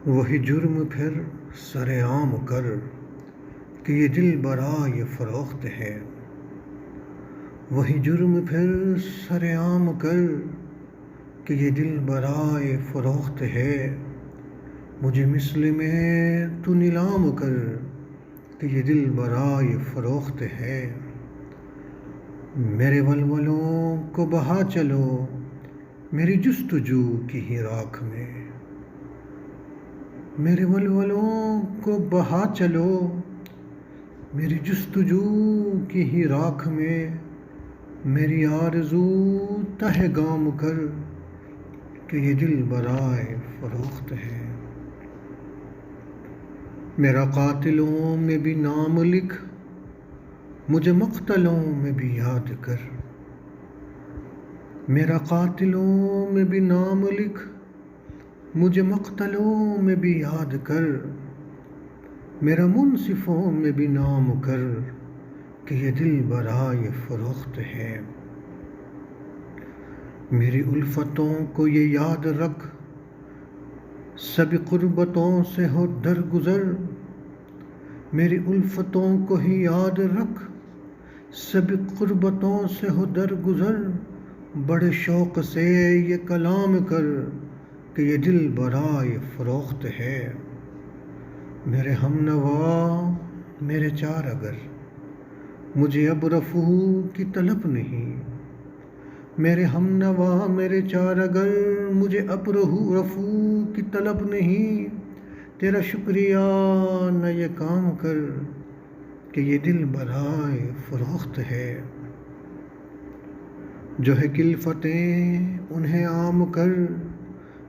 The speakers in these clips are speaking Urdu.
وہی جرم پھر سر عام کر کہ یہ دل برائے فروخت ہے۔ وہی جرم پھر سر عام کر کہ یہ دل برائے فروخت ہے۔ مجھے مثل میں تو نیلام کر کہ یہ دل برائے فروخت ہے۔ میرے ولولوں کو بہا چلو میری جستجو کی ہی راکھ میں۔ میرے ولولوں کو بہا چلو میری جستجو کی ہی راکھ میں۔ میری آرزو تہ گام کر کہ یہ دل برائے فروخت ہے۔ میرا قاتلوں میں بھی نام لکھ مجھے مقتلوں میں بھی یاد کر۔ میرا قاتلوں میں بھی نام لکھ مجھے مقتلوں میں بھی یاد کر۔ میرا منصفوں میں بھی نام کر کہ یہ دل برائے فروخت ہے۔ میری الفتوں کو یہ یاد رکھ سب قربتوں سے ہو درگزر۔ میری الفتوں کو ہی یاد رکھ سب قربتوں سے ہو درگزر۔ بڑے شوق سے یہ کلام کر کہ یہ دل برائے فروخت ہے۔ میرے ہم نوا میرے چار اگر مجھے اب رفو کی طلب نہیں۔ میرے ہم نوا میرے چار اگر مجھے اب رفو کی طلب نہیں۔ تیرا شکریہ نہ یہ کام کر کہ یہ دل برائے فروخت ہے۔ جو ہے کلفتیں انہیں عام کر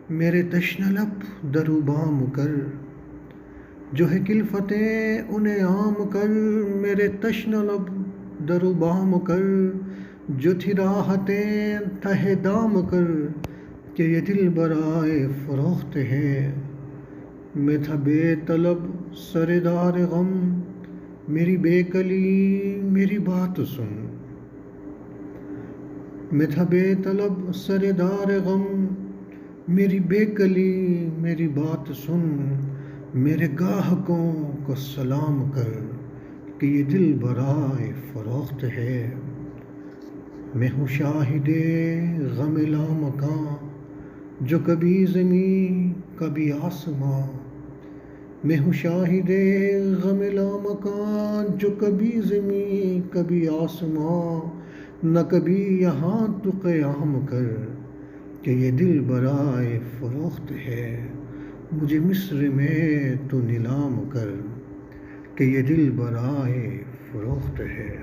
میرے تشنہ لب درو بام کر۔ جو ہے کلفتیں انہیں عام کر میرے تشنہ لب درو بام کر۔ جو تھی راحتیں تہ دام کر کہ یہ دل برائے فروخت ہے۔ میں تھا بے طلب سردار غم میری بے کلی میری بات سن۔ میں تھا بے طلب سردار غم میری بے کلی میری بات سن۔ میرے گاہکوں کو سلام کر کہ یہ دل برائے فروخت ہے۔ میں ہوں شاہد غم لامکاں جو کبھی زمین کبھی آسماں۔ میں ہوں شاہد غم لامکاں جو کبھی زمین کبھی آسماں۔ نہ کبھی یہاں تو قیام کر کہ یہ دل برائے فروخت ہے۔ مجھے مصر میں تو نیلام کر کہ یہ دل برائے فروخت ہے۔